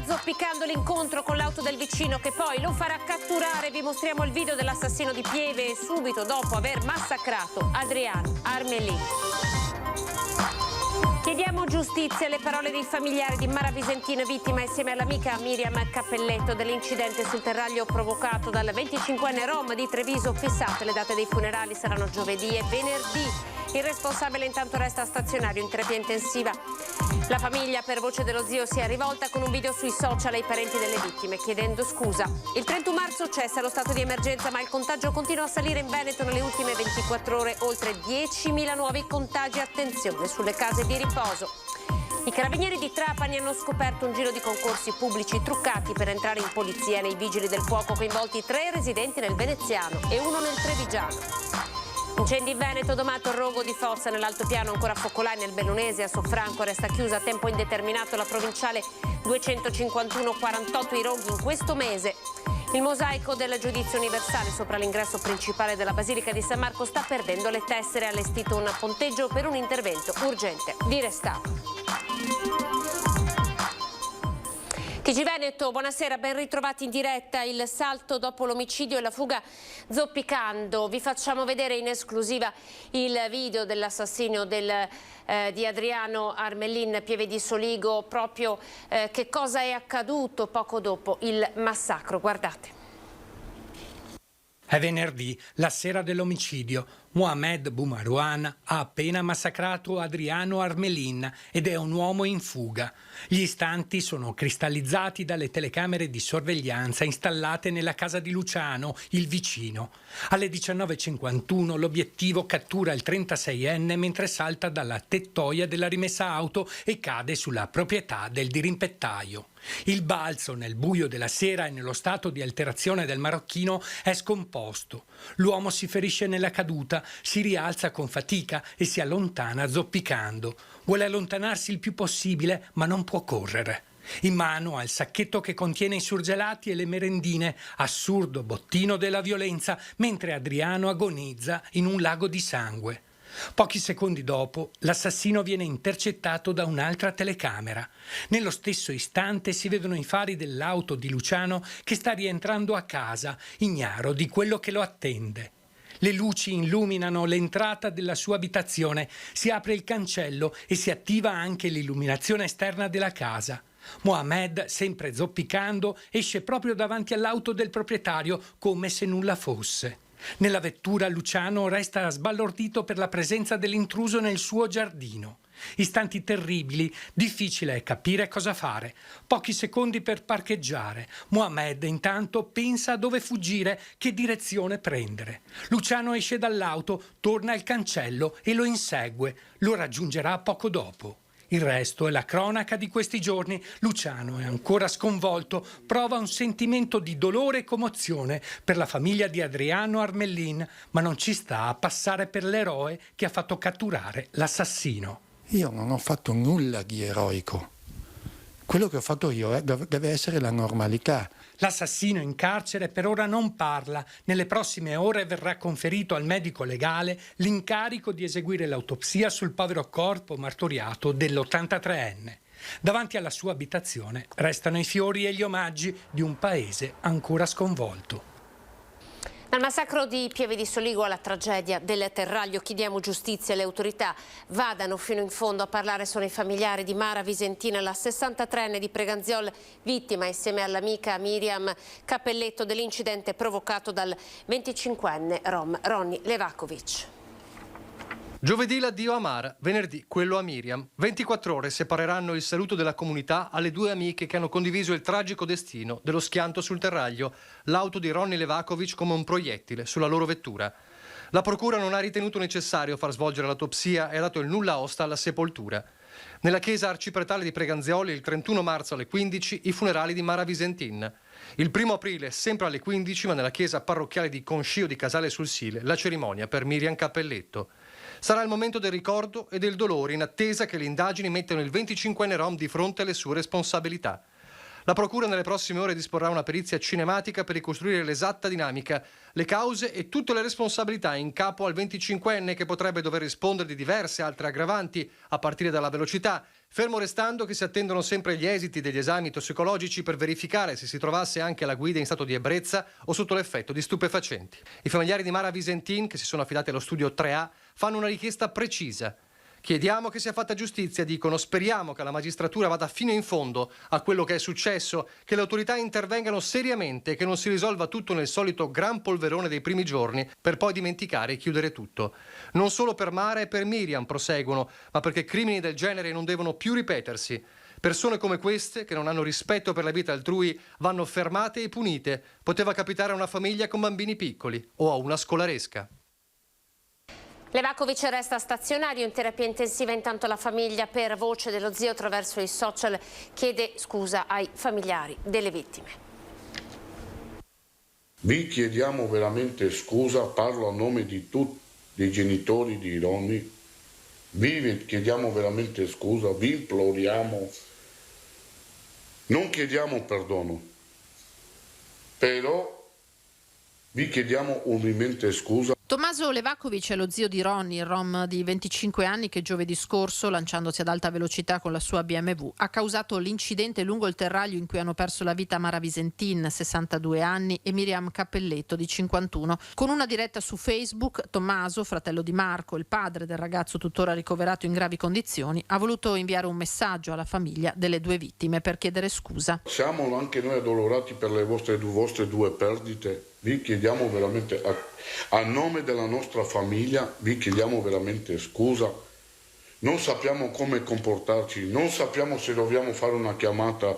zoppicando l'incontro con l'auto del vicino che poi lo farà catturare. Vi mostriamo il video dell'assassino di Pieve subito dopo aver massacrato Adriano Armelin. Chiediamo giustizia. Le parole dei familiari di Mara Visentin, vittima insieme all'amica Miriam Cappelletto dell'incidente sul terraglio provocato dal 25enne rom di Treviso. Fissate le date dei funerali, saranno giovedì e venerdì. Il responsabile intanto resta stazionario in terapia intensiva. La famiglia, per voce dello zio, si è rivolta con un video sui social ai parenti delle vittime chiedendo scusa. Il 31 marzo cessa lo stato di emergenza, ma il contagio continua a salire in Veneto. Nelle ultime 24 ore oltre 10.000 nuovi contagi. Attenzione sulle case di riposo. I carabinieri di Trapani hanno scoperto un giro di concorsi pubblici truccati per entrare in polizia. Nei vigili del fuoco coinvolti 3 residenti nel Veneziano e 1 nel Trevigiano. Incendi in Veneto, domato il rogo di Fossa nell'altopiano, ancora focolai nel Bellunese. A Soffranco resta chiusa a tempo indeterminato la provinciale 251/48, i roghi in questo mese. Il mosaico del giudizio universale sopra l'ingresso principale della Basilica di San Marco sta perdendo le tessere, allestito un ponteggio per un intervento urgente di restauro. TG Veneto, buonasera, ben ritrovati in diretta. Il salto dopo l'omicidio e la fuga zoppicando. Vi facciamo vedere in esclusiva il video dell'assassinio di Adriano Armelin, Pieve di Soligo, proprio che cosa è accaduto poco dopo il massacro. Guardate. È venerdì, la sera dell'omicidio. Mohamed Boumarouane ha appena massacrato Adriano Armelin ed è un uomo in fuga. Gli istanti sono cristallizzati dalle telecamere di sorveglianza installate nella casa di Luciano, il vicino. Alle 19:51 l'obiettivo cattura il 36enne mentre salta dalla tettoia della rimessa auto e cade sulla proprietà del dirimpettaio. Il balzo nel buio della sera e nello stato di alterazione del marocchino è scomposto. L'uomo si ferisce nella caduta, si rialza con fatica e si allontana zoppicando. Vuole allontanarsi il più possibile, ma non può correre. In mano ha il sacchetto che contiene i surgelati e le merendine, assurdo bottino della violenza, mentre Adriano agonizza in un lago di sangue. Pochi secondi dopo, l'assassino viene intercettato da un'altra telecamera. Nello stesso istante si vedono i fari dell'auto di Luciano che sta rientrando a casa, ignaro di quello che lo attende. Le luci illuminano l'entrata della sua abitazione, si apre il cancello e si attiva anche l'illuminazione esterna della casa. Mohamed, sempre zoppicando, esce proprio davanti all'auto del proprietario come se nulla fosse. Nella vettura Luciano resta sbalordito per la presenza dell'intruso nel suo giardino. Istanti terribili, difficile capire cosa fare. Pochi secondi per parcheggiare. Mohamed intanto pensa a dove fuggire, che direzione prendere. Luciano esce dall'auto, torna al cancello e lo insegue. Lo raggiungerà poco dopo. Il resto è la cronaca di questi giorni. Luciano è ancora sconvolto, prova un sentimento di dolore e commozione per la famiglia di Adriano Armelin, ma non ci sta a passare per l'eroe che ha fatto catturare l'assassino. Io non ho fatto nulla di eroico. Quello che ho fatto io deve essere la normalità. L'assassino in carcere per ora non parla. Nelle prossime ore verrà conferito al medico legale l'incarico di eseguire l'autopsia sul povero corpo martoriato dell'83enne. Davanti alla sua abitazione restano i fiori e gli omaggi di un paese ancora sconvolto. Dal massacro di Pieve di Soligo alla tragedia del Terraglio chiediamo giustizia. Le autorità vadano fino in fondo. A parlare sono i familiari di Mara Visentin, la 63enne di Preganziol, vittima insieme all'amica Miriam Cappelletto dell'incidente provocato dal 25enne rom Ronny Levakovic. Giovedì l'addio a Mara, venerdì quello a Miriam. 24 ore separeranno il saluto della comunità alle due amiche che hanno condiviso il tragico destino dello schianto sul Terraglio, l'auto di Ronny Levakovic come un proiettile sulla loro vettura. La procura non ha ritenuto necessario far svolgere l'autopsia e ha dato il nulla osta alla sepoltura. Nella chiesa arcipretale di Preganzioli il 31 marzo alle 15 i funerali di Mara Visentin. Il 1 aprile sempre alle 15 ma nella chiesa parrocchiale di Concio di Casale sul Sile la cerimonia per Miriam Cappelletto. Sarà il momento del ricordo e del dolore in attesa che le indagini mettano il 25enne rom di fronte alle sue responsabilità. La procura nelle prossime ore disporrà una perizia cinematica per ricostruire l'esatta dinamica, le cause e tutte le responsabilità in capo al 25enne che potrebbe dover rispondere di diverse altre aggravanti, a partire dalla velocità, fermo restando che si attendono sempre gli esiti degli esami tossicologici per verificare se si trovasse anche alla guida in stato di ebbrezza o sotto l'effetto di stupefacenti. I familiari di Mara Visentin, che si sono affidati allo studio 3A, fanno una richiesta precisa. Chiediamo che sia fatta giustizia, dicono, speriamo che la magistratura vada fino in fondo a quello che è successo, che le autorità intervengano seriamente e che non si risolva tutto nel solito gran polverone dei primi giorni per poi dimenticare e chiudere tutto. Non solo per Mara e per Miriam proseguono, ma perché crimini del genere non devono più ripetersi. Persone come queste, che non hanno rispetto per la vita altrui, vanno fermate e punite. Poteva capitare a una famiglia con bambini piccoli o a una scolaresca. Levakovic resta stazionario in terapia intensiva, intanto la famiglia, per voce dello zio attraverso i social, chiede scusa ai familiari delle vittime. Vi chiediamo veramente scusa, parlo a nome di tutti i genitori di Ronny, vi chiediamo veramente scusa, vi imploriamo, non chiediamo perdono, però vi chiediamo umilmente scusa. Tommaso Levakovic è lo zio di Ronny, il rom di 25 anni che giovedì scorso, lanciandosi ad alta velocità con la sua BMW, ha causato l'incidente lungo il terraglio in cui hanno perso la vita Mara Visentin, 62 anni, e Miriam Cappelletto, di 51. Con una diretta su Facebook, Tommaso, fratello di Marco, il padre del ragazzo tuttora ricoverato in gravi condizioni, ha voluto inviare un messaggio alla famiglia delle due vittime per chiedere scusa. Siamo anche noi addolorati per le vostre due perdite. Vi chiediamo veramente, a nome della nostra famiglia, vi chiediamo veramente scusa. Non sappiamo come comportarci, non sappiamo se dobbiamo fare una chiamata,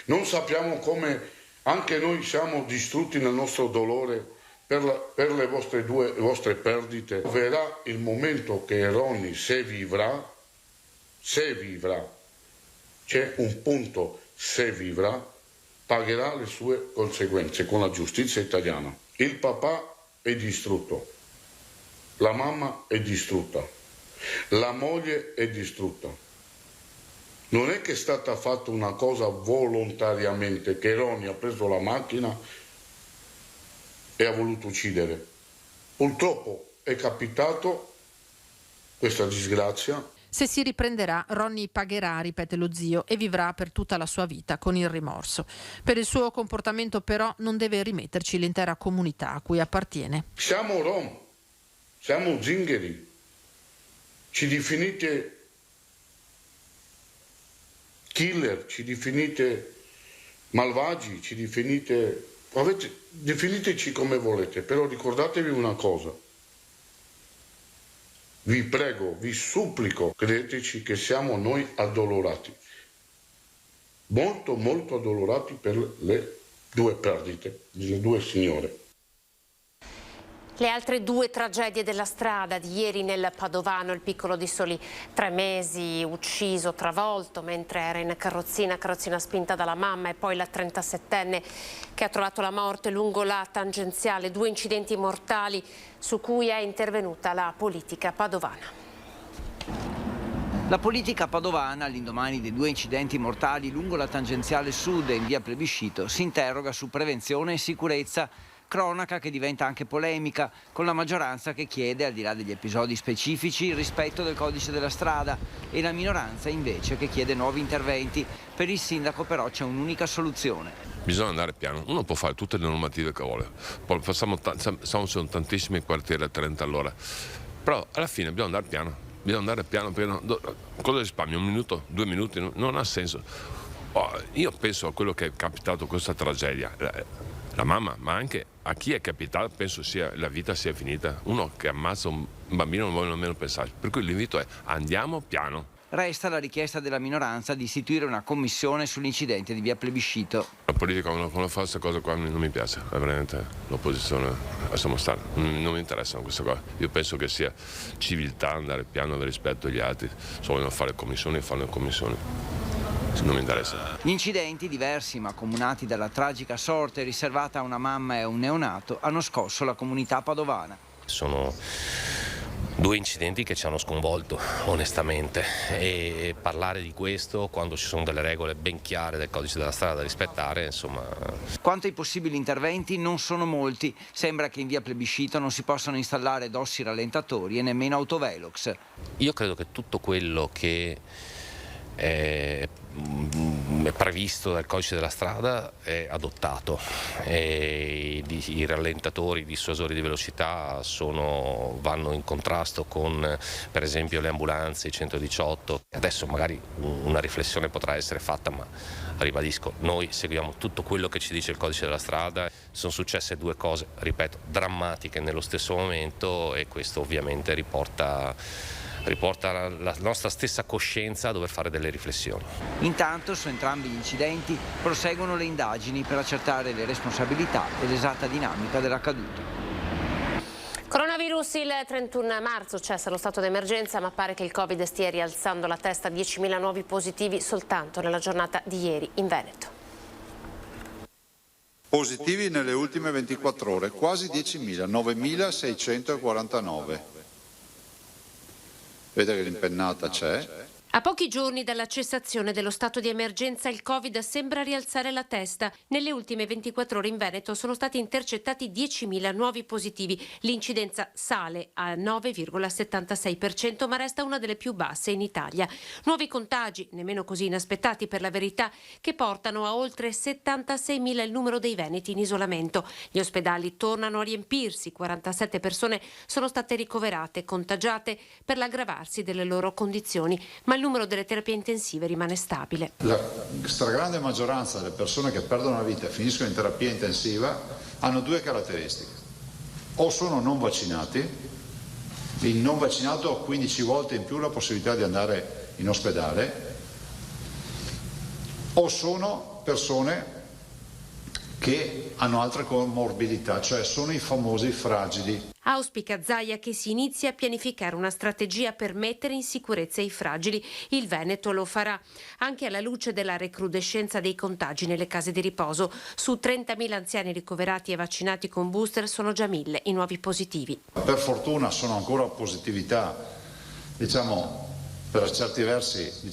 non sappiamo come anche noi siamo distrutti nel nostro dolore per le vostre perdite. Verrà il momento che Ronny, se vivrà, c'è un punto, se vivrà, pagherà le sue conseguenze con la giustizia italiana. Il papà è distrutto, la mamma è distrutta, la moglie è distrutta. Non è che è stata fatta una cosa volontariamente, che Ronny ha preso la macchina e ha voluto uccidere. Purtroppo è capitato questa disgrazia. Se si riprenderà, Ronny pagherà, ripete lo zio, e vivrà per tutta la sua vita con il rimorso. Per il suo comportamento però non deve rimetterci l'intera comunità a cui appartiene. Siamo rom, siamo zingari, ci definite killer, ci definite malvagi, definiteci come volete, però ricordatevi una cosa. Vi prego, vi supplico, credeteci che siamo noi addolorati, molto molto addolorati per le due perdite, delle due signore. Le altre due tragedie della strada di ieri nel Padovano, il piccolo di soli 3 mesi ucciso, travolto mentre era in carrozzina spinta dalla mamma, e poi la 37enne che ha trovato la morte lungo la tangenziale, 2 incidenti mortali su cui è intervenuta la politica padovana. La politica padovana, all'indomani dei 2 incidenti mortali lungo la tangenziale sud e in via Plebiscito, si interroga su prevenzione e sicurezza. Cronaca che diventa anche polemica, con la maggioranza che chiede, al di là degli episodi specifici, il rispetto del codice della strada, e la minoranza invece che chiede nuovi interventi. Per il sindaco però c'è un'unica soluzione. Bisogna andare piano, uno può fare tutte le normative che vuole, poi sono tantissimi quartieri a 30 all'ora, però alla fine bisogna andare piano, perché cosa risparmia? 1 minuto, 2 minuti? Non ha senso. Io penso a quello che è capitato, questa tragedia. La mamma, ma anche a chi è capitato, penso la vita sia finita. Uno che ammazza un bambino non vuole nemmeno pensarci. Per cui l'invito è: andiamo piano. Resta la richiesta della minoranza di istituire una commissione sull'incidente di via Plebiscito. La politica quando fa queste cose qua non mi piace, veramente l'opposizione, lasciamo stare, non mi interessano queste cose. Io penso che sia civiltà andare piano rispetto agli altri. Se vogliono fare commissioni, fanno le commissioni. Non mi interessa. Gli incidenti, diversi ma accomunati dalla tragica sorte riservata a una mamma e a un neonato, hanno scosso la comunità padovana. Sono Due incidenti che ci hanno sconvolto, onestamente, e parlare di questo quando ci sono delle regole ben chiare del codice della strada da rispettare, insomma. Quanto ai possibili interventi, non sono molti. Sembra che in via Plebiscito non si possano installare dossi rallentatori e nemmeno autovelox. Io credo che tutto quello che è previsto dal codice della strada è adottato, e i rallentatori, i dissuasori di velocità vanno in contrasto con, per esempio, le ambulanze, i 118. Adesso magari una riflessione potrà essere fatta, ma ribadisco, noi seguiamo tutto quello che ci dice il codice della strada. Sono successe due cose, ripeto, drammatiche nello stesso momento, e questo ovviamente riporta la nostra stessa coscienza a dover fare delle riflessioni. Intanto, su entrambi gli incidenti proseguono le indagini per accertare le responsabilità e l'esatta dinamica dell'accaduto. Coronavirus, il 31 marzo cessa lo stato d'emergenza, ma pare che il Covid stia rialzando la testa. 10.000 nuovi positivi soltanto nella giornata di ieri in Veneto. Positivi nelle ultime 24 ore, quasi 10.000, 9.649. Vedete che l'impennata c'è. A pochi giorni dalla cessazione dello stato di emergenza, il Covid sembra rialzare la testa. Nelle ultime 24 ore in Veneto sono stati intercettati 10.000 nuovi positivi. L'incidenza sale a 9,76%, ma resta una delle più basse in Italia. Nuovi contagi, nemmeno così inaspettati per la verità, che portano a oltre 76.000 il numero dei veneti in isolamento. Gli ospedali tornano a riempirsi. 47 persone sono state ricoverate, contagiate per l'aggravarsi delle loro condizioni, ma il numero delle terapie intensive rimane stabile. La stragrande maggioranza delle persone che perdono la vita e finiscono in terapia intensiva hanno due caratteristiche: o sono non vaccinati, il non vaccinato ha 15 volte in più la possibilità di andare in ospedale, o sono persone che hanno altre comorbidità, cioè sono i famosi fragili. Auspica Zaia che si inizi a pianificare una strategia per mettere in sicurezza i fragili. Il Veneto lo farà anche alla luce della recrudescenza dei contagi nelle case di riposo. Su 30.000 anziani ricoverati e vaccinati con booster sono già 1.000 i nuovi positivi. Per fortuna sono ancora positività, per certi versi,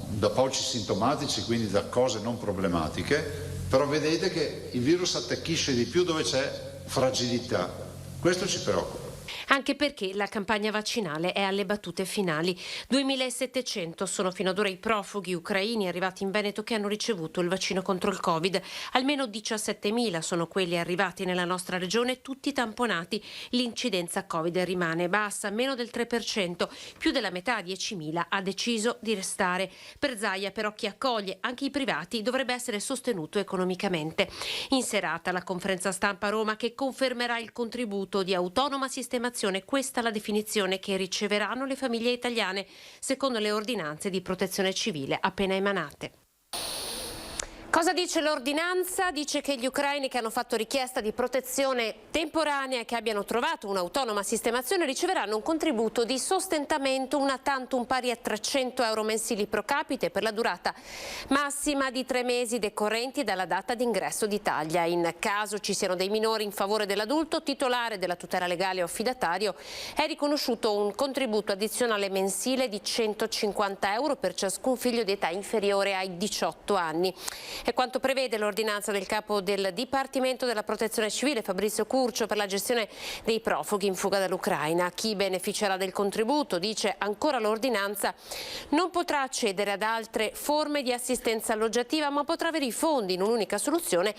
da pochi sintomatici, quindi da cose non problematiche, però vedete che il virus attecchisce di più dove c'è fragilità. Questo ci preoccupa. Anche perché la campagna vaccinale è alle battute finali. 2.700 sono fino ad ora i profughi ucraini arrivati in Veneto che hanno ricevuto il vaccino contro il Covid. Almeno 17.000 sono quelli arrivati nella nostra regione, tutti tamponati. L'incidenza Covid rimane bassa, meno del 3%. Più della metà, 10.000, ha deciso di restare. Per Zaia però chi accoglie, anche i privati, dovrebbe essere sostenuto economicamente. In serata la conferenza stampa a Roma che confermerà il contributo di autonoma sistemazione. Questa è la definizione che riceveranno le famiglie italiane secondo le ordinanze di protezione civile appena emanate. Cosa dice l'ordinanza? Dice che gli ucraini che hanno fatto richiesta di protezione temporanea e che abbiano trovato un'autonoma sistemazione riceveranno un contributo di sostentamento una tantum pari a 300 euro mensili pro capite per la durata massima di 3 mesi decorrenti dalla data d'ingresso d'Italia. In caso ci siano dei minori in favore dell'adulto titolare della tutela legale o affidatario è riconosciuto un contributo addizionale mensile di 150 euro per ciascun figlio di età inferiore ai 18 anni. È quanto prevede l'ordinanza del capo del Dipartimento della Protezione Civile, Fabrizio Curcio, per la gestione dei profughi in fuga dall'Ucraina. Chi beneficerà del contributo, dice ancora l'ordinanza, non potrà accedere ad altre forme di assistenza alloggiativa, ma potrà avere i fondi in un'unica soluzione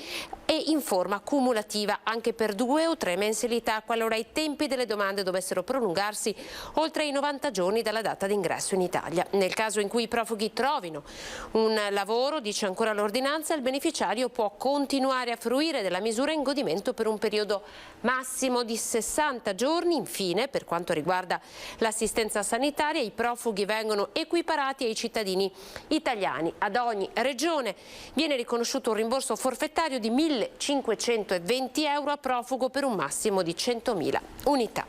e in forma cumulativa anche per 2 o 3 mensilità, qualora i tempi delle domande dovessero prolungarsi oltre i 90 giorni dalla data d'ingresso in Italia. Nel caso in cui i profughi trovino un lavoro, dice ancora l'ordinanza, il beneficiario può continuare a fruire della misura in godimento per un periodo massimo di 60 giorni. Infine, per quanto riguarda l'assistenza sanitaria, i profughi vengono equiparati ai cittadini italiani. Ad ogni regione viene riconosciuto un rimborso forfettario di 1.520 euro a profugo per un massimo di 100.000 unità.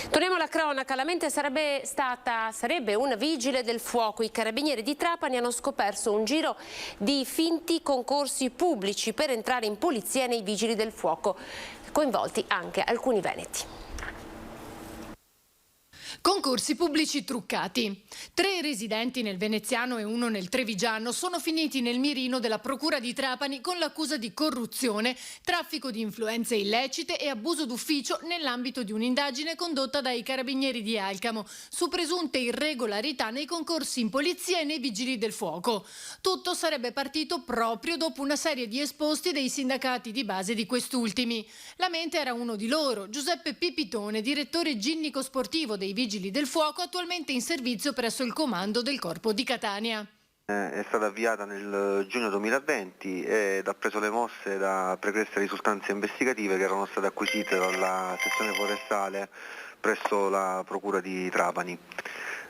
Torniamo alla cronaca, la mente sarebbe un vigile del fuoco. I carabinieri di Trapani hanno scoperto un giro di finti concorsi pubblici per entrare in polizia nei vigili del fuoco, coinvolti anche alcuni veneti. Concorsi pubblici truccati. 3 residenti nel veneziano e 1 nel trevigiano sono finiti nel mirino della procura di Trapani con l'accusa di corruzione, traffico di influenze illecite e abuso d'ufficio nell'ambito di un'indagine condotta dai carabinieri di Alcamo su presunte irregolarità nei concorsi in polizia e nei vigili del fuoco. Tutto sarebbe partito proprio dopo una serie di esposti dei sindacati di base di quest'ultimi. La mente era uno di loro, Giuseppe Pipitone, direttore ginnico sportivo dei Vigili del Fuoco, attualmente in servizio presso il comando del Corpo di Catania. È stata avviata nel giugno 2020 ed ha preso le mosse da pregresso risultanze investigative che erano state acquisite dalla sezione forestale presso la Procura di Trapani.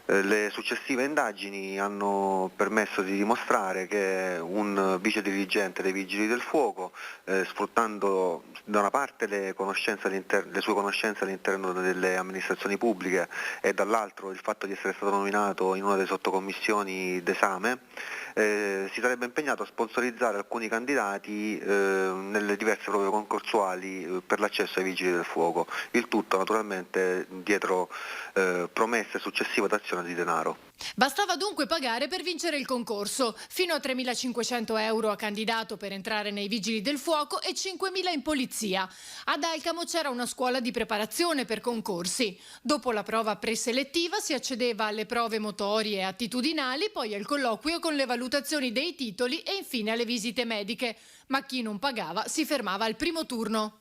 Le successive indagini hanno permesso di dimostrare che un vice dirigente dei Vigili del Fuoco, sfruttando da una parte le sue conoscenze all'interno delle amministrazioni pubbliche e dall'altro il fatto di essere stato nominato in una delle sottocommissioni d'esame, si sarebbe impegnato a sponsorizzare alcuni candidati nelle diverse prove concorsuali per l'accesso ai Vigili del Fuoco, il tutto naturalmente dietro promesse successive d'azione di denaro. Bastava dunque pagare per vincere il concorso, fino a 3.500 euro a candidato per entrare nei Vigili del Fuoco e 5.000 in polizia. Ad Alcamo c'era una scuola di preparazione per concorsi. Dopo la prova preselettiva si accedeva alle prove motorie e attitudinali, poi al colloquio con le valutazioni dei titoli e infine alle visite mediche. Ma chi non pagava si fermava al primo turno.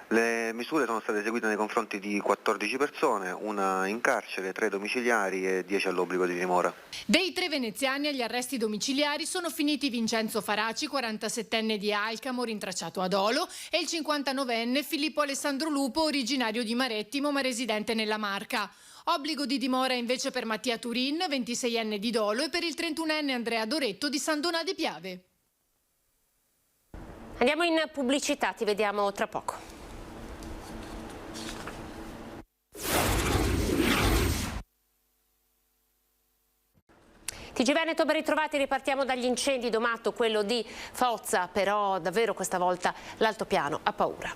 Le misure sono state eseguite nei confronti di 14 persone, una in carcere, 3 domiciliari e 10 all'obbligo di dimora. Dei 3 veneziani agli arresti domiciliari sono finiti Vincenzo Faraci, 47enne di Alcamo, rintracciato ad Olo, e il 59enne Filippo Alessandro Lupo, originario di Marettimo ma residente nella Marca. Obbligo di dimora invece per Mattia Turin, 26enne di Dolo, e per il 31enne Andrea Doretto di San Donà di Piave. Andiamo in pubblicità, ti vediamo tra poco. TG Veneto, ben ritrovati, ripartiamo dagli incendi domato, quello di Foggia, però davvero questa volta l'altopiano ha paura.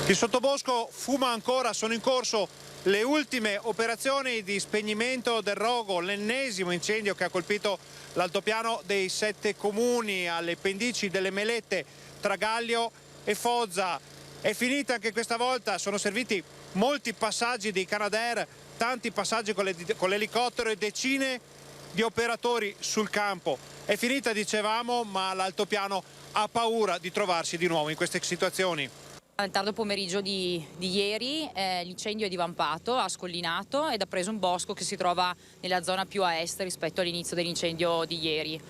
Il sottobosco fuma ancora, sono in corso le ultime operazioni di spegnimento del rogo, l'ennesimo incendio che ha colpito l'altopiano dei 7 comuni alle pendici delle Melette tra Gallio e Foggia. È finita anche questa volta, sono serviti molti passaggi di Canadair, tanti passaggi con l'elicottero e decine di operatori sul campo. È finita, dicevamo, ma l'altopiano ha paura di trovarsi di nuovo in queste situazioni. Al tardo pomeriggio di ieri l'incendio è divampato, ha scollinato ed ha preso un bosco che si trova nella zona più a est rispetto all'inizio dell'incendio di ieri.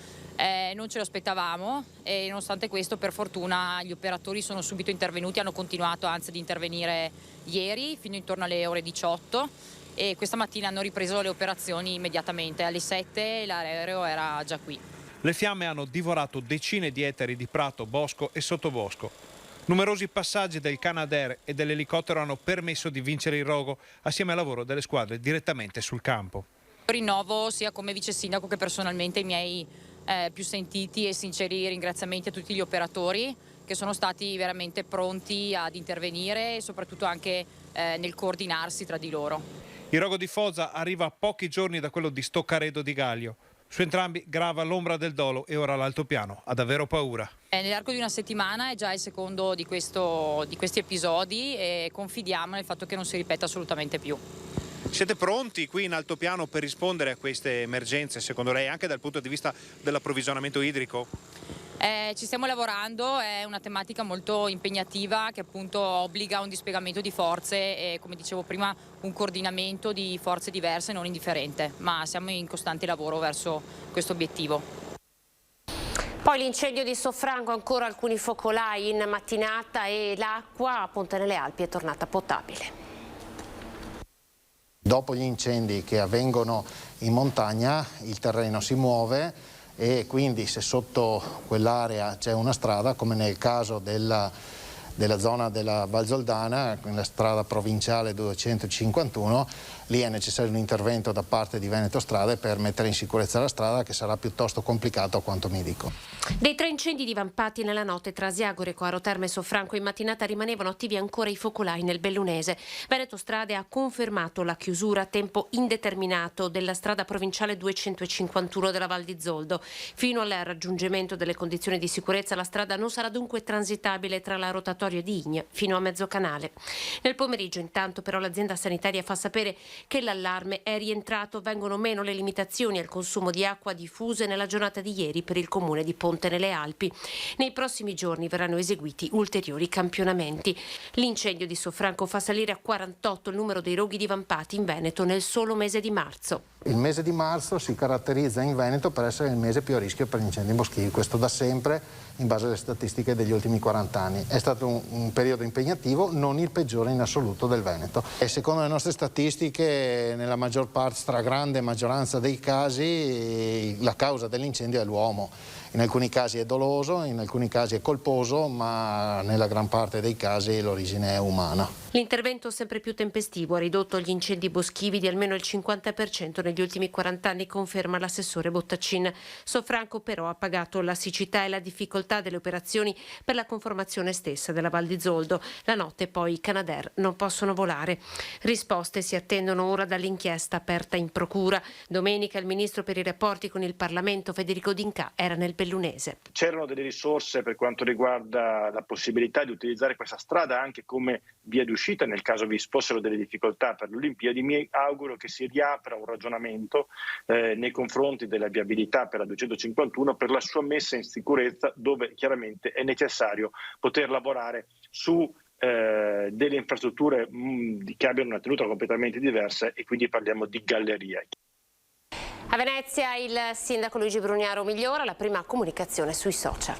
Non ce lo aspettavamo e nonostante questo per fortuna gli operatori sono subito intervenuti, hanno continuato anzi ad intervenire ieri fino intorno alle ore 18 e questa mattina hanno ripreso le operazioni immediatamente. Alle 7 l'aereo era già qui. Le fiamme hanno divorato decine di ettari di prato, bosco e sottobosco. Numerosi passaggi del Canadair e dell'elicottero hanno permesso di vincere il rogo assieme al lavoro delle squadre direttamente sul campo. Rinnovo sia come vice sindaco che personalmente i miei più sentiti e sinceri ringraziamenti a tutti gli operatori che sono stati veramente pronti ad intervenire e soprattutto anche nel coordinarsi tra di loro. Il rogo di Foggia arriva a pochi giorni da quello di Stoccaredo di Gallio. Su entrambi grava l'ombra del dolo e ora l'altopiano ha davvero paura. Nell'arco di una settimana è già il secondo di questi episodi e confidiamo nel fatto che non si ripeta assolutamente più. Siete pronti qui in altopiano per rispondere a queste emergenze, secondo lei, anche dal punto di vista dell'approvvigionamento idrico? Ci stiamo lavorando, è una tematica molto impegnativa che appunto obbliga un dispiegamento di forze e, come dicevo prima, un coordinamento di forze diverse non indifferente, ma siamo in costante lavoro verso questo obiettivo. Poi l'incendio di Soffranco, ancora alcuni focolai in mattinata e l'acqua a Ponte nelle Alpi è tornata potabile. Dopo gli incendi che avvengono in montagna il terreno si muove e quindi se sotto quell'area c'è una strada, come nel caso della zona della Valzoldana, la strada provinciale 251, lì è necessario un intervento da parte di Veneto Strade per mettere in sicurezza la strada, che sarà piuttosto complicato a quanto mi dico. Dei 3 incendi divampati nella notte tra Asiago, Coaro Terme e Sofranco, in mattinata rimanevano attivi ancora i focolai nel Bellunese. Veneto Strade ha confermato la chiusura a tempo indeterminato della strada provinciale 251 della Val di Zoldo. Fino al raggiungimento delle condizioni di sicurezza la strada non sarà dunque transitabile tra la rotatoria di Igna fino a Mezzocanale. Nel pomeriggio intanto però l'azienda sanitaria fa sapere che l'allarme è rientrato, vengono meno le limitazioni al consumo di acqua diffuse nella giornata di ieri per il comune di Ponte nelle Alpi. Nei prossimi giorni verranno eseguiti ulteriori campionamenti. L'incendio di Sofranco fa salire a 48 il numero dei roghi divampati in Veneto nel solo mese di marzo. Il mese di marzo si caratterizza in Veneto per essere il mese più a rischio per gli incendi boschivi, questo da sempre in base alle statistiche degli ultimi 40 anni. È stato un periodo impegnativo, non il peggiore in assoluto del Veneto. E secondo le nostre statistiche, nella maggior parte, stragrande maggioranza dei casi, la causa dell'incendio è l'uomo. In alcuni casi è doloso, in alcuni casi è colposo, ma nella gran parte dei casi l'origine è umana. L'intervento sempre più tempestivo ha ridotto gli incendi boschivi di almeno il 50% negli ultimi 40 anni, conferma l'assessore Bottaccin. Sofranco però ha pagato la siccità e la difficoltà delle operazioni per la conformazione stessa della Val di Zoldo. La notte poi i Canadair non possono volare. Risposte si attendono ora dall'inchiesta aperta in procura. Domenica il ministro per i rapporti con il Parlamento Federico D'Incà era nel Bellunese. C'erano delle risorse per quanto riguarda la possibilità di utilizzare questa strada anche come via di uscita nel caso vi fossero delle difficoltà per le Olimpiadi. Mi auguro che si riapra un ragionamento nei confronti della viabilità per la 251 per la sua messa in sicurezza, dove chiaramente è necessario poter lavorare su delle infrastrutture che abbiano una tenuta completamente diversa, e quindi parliamo di gallerie. A Venezia il sindaco Luigi Brugnaro migliora la prima comunicazione sui social.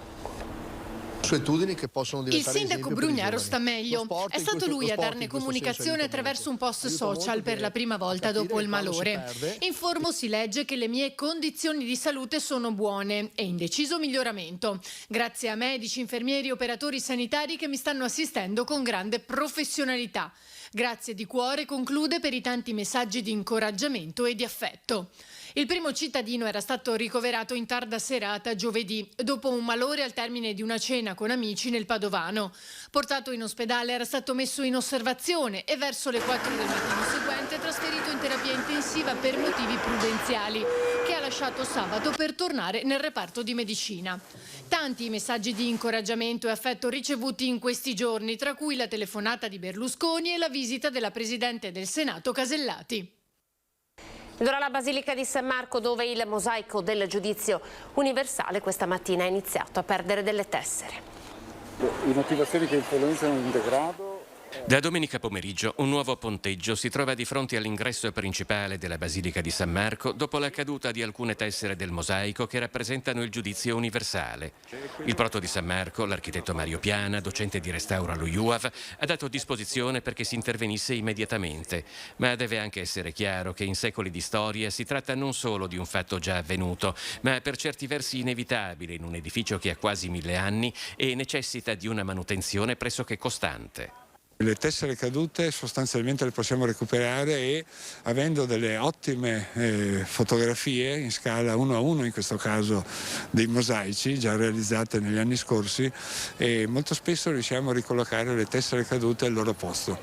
Che possono il sindaco Brugnaro sta meglio. È stato lui a darne comunicazione attraverso un post social per la prima volta dopo il malore. In Formo si legge che le mie condizioni di salute sono buone e in deciso miglioramento, grazie a medici, infermieri e operatori sanitari che mi stanno assistendo con grande professionalità. Grazie di cuore, conclude, per i tanti messaggi di incoraggiamento e di affetto. Il primo cittadino era stato ricoverato in tarda serata giovedì, dopo un malore al termine di una cena con amici nel Padovano. Portato in ospedale era stato messo in osservazione e verso le 4 del mattino seguente trasferito in terapia intensiva per motivi prudenziali, che ha lasciato sabato per tornare nel reparto di medicina. Tanti i messaggi di incoraggiamento e affetto ricevuti in questi giorni, tra cui la telefonata di Berlusconi e la visita della Presidente del Senato Casellati. Ed ora la Basilica di San Marco, dove il mosaico del giudizio universale questa mattina ha iniziato a perdere delle tessere. Le motivazioni che influenzano un degrado. Da domenica pomeriggio un nuovo ponteggio si trova di fronte all'ingresso principale della Basilica di San Marco dopo la caduta di alcune tessere del mosaico che rappresentano il giudizio universale. Il proto di San Marco, l'architetto Mario Piana, docente di restauro allo IUAV, ha dato disposizione perché si intervenisse immediatamente, ma deve anche essere chiaro che in secoli di storia si tratta non solo di un fatto già avvenuto, ma per certi versi inevitabile in un edificio che ha quasi 1000 anni e necessita di una manutenzione pressoché costante. Le tessere cadute sostanzialmente le possiamo recuperare e, avendo delle ottime fotografie in scala 1:1 in questo caso dei mosaici già realizzate negli anni scorsi, molto spesso riusciamo a ricollocare le tessere cadute al loro posto.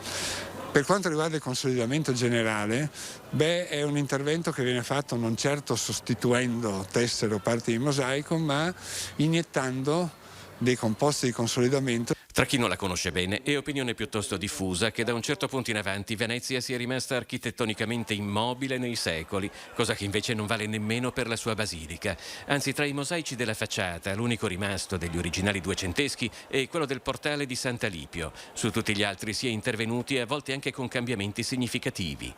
Per quanto riguarda il consolidamento generale, è un intervento che viene fatto non certo sostituendo tessere o parti di mosaico, ma iniettando dei composti di consolidamento. Tra chi non la conosce bene è opinione piuttosto diffusa che da un certo punto in avanti Venezia sia rimasta architettonicamente immobile nei secoli, cosa che invece non vale nemmeno per la sua basilica. Anzi, tra i mosaici della facciata, l'unico rimasto degli originali duecenteschi è quello del portale di Sant'Alipio. Su tutti gli altri si è intervenuti, a volte anche con cambiamenti significativi.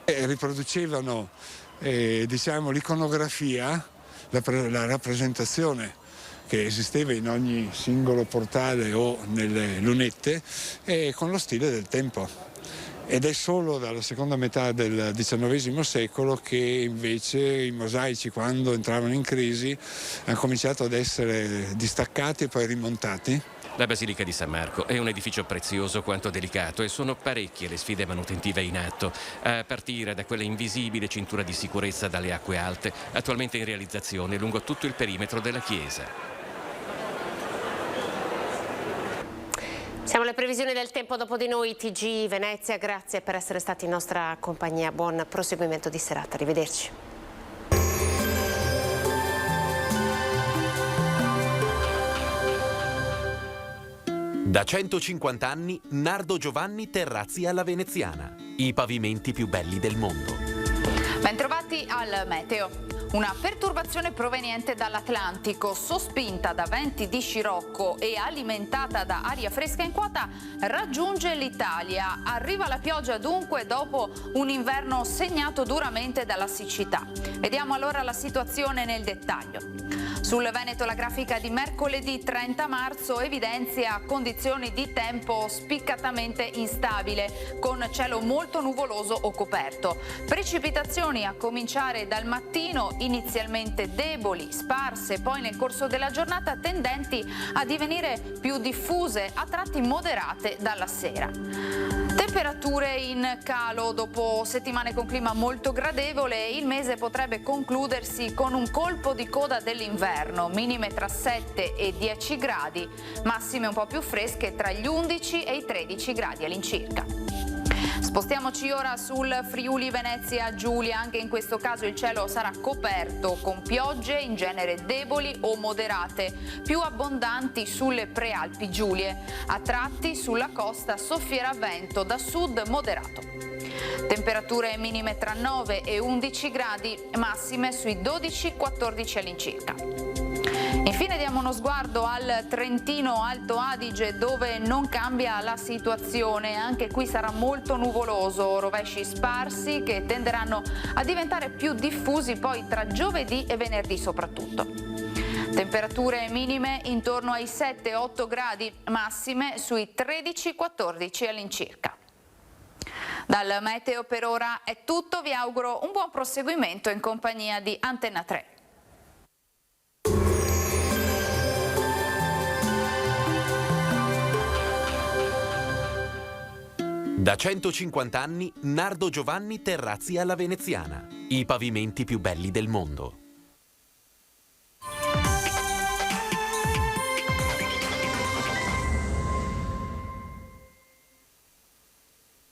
Riproducevano l'iconografia, la rappresentazione che esisteva in ogni singolo portale o nelle lunette, con lo stile del tempo. ed è solo dalla seconda metà del XIX secolo che invece i mosaici, quando entravano in crisi, hanno cominciato ad essere distaccati e poi rimontati. La Basilica di San Marco è un edificio prezioso quanto delicato e sono parecchie le sfide manutentive in atto, a partire da quella invisibile cintura di sicurezza dalle acque alte, attualmente in realizzazione lungo tutto il perimetro della chiesa. Siamo alle previsioni del tempo dopo di noi, TG Venezia, grazie per essere stati in nostra compagnia, buon proseguimento di serata, arrivederci. Da 150 anni, Nardo Giovanni Terrazzi alla Veneziana, i pavimenti più belli del mondo. Bentrovati al meteo. Una perturbazione proveniente dall'Atlantico, sospinta da venti di scirocco e alimentata da aria fresca in quota, raggiunge l'Italia. Arriva la pioggia dunque dopo un inverno segnato duramente dalla siccità. Vediamo allora la situazione nel dettaglio. Sul Veneto la grafica di mercoledì 30 marzo evidenzia condizioni di tempo spiccatamente instabile, con cielo molto nuvoloso o coperto. Precipitazioni a cominciare dal mattino, inizialmente deboli, sparse, poi nel corso della giornata tendenti a divenire più diffuse, a tratti moderate dalla sera. Temperature in calo. Dopo settimane con clima molto gradevole, il mese potrebbe concludersi con un colpo di coda dell'inverno, minime tra 7 e 10 gradi, massime un po' più fresche tra gli 11 e i 13 gradi all'incirca. Spostiamoci ora sul Friuli Venezia Giulia, anche in questo caso il cielo sarà coperto con piogge in genere deboli o moderate, più abbondanti sulle prealpi Giulie. A tratti sulla costa soffierà vento da sud moderato. Temperature minime tra 9 e 11 gradi, massime sui 12-14 all'incirca. Infine diamo uno sguardo al Trentino Alto Adige, dove non cambia la situazione, anche qui sarà molto nuvoloso, rovesci sparsi che tenderanno a diventare più diffusi poi tra giovedì e venerdì soprattutto. Temperature minime intorno ai 7-8 gradi, massime sui 13-14 all'incirca. Dal meteo per ora è tutto, vi auguro un buon proseguimento in compagnia di Antenna 3. Da 150 anni, Nardo Giovanni Terrazzi alla Veneziana, i pavimenti più belli del mondo.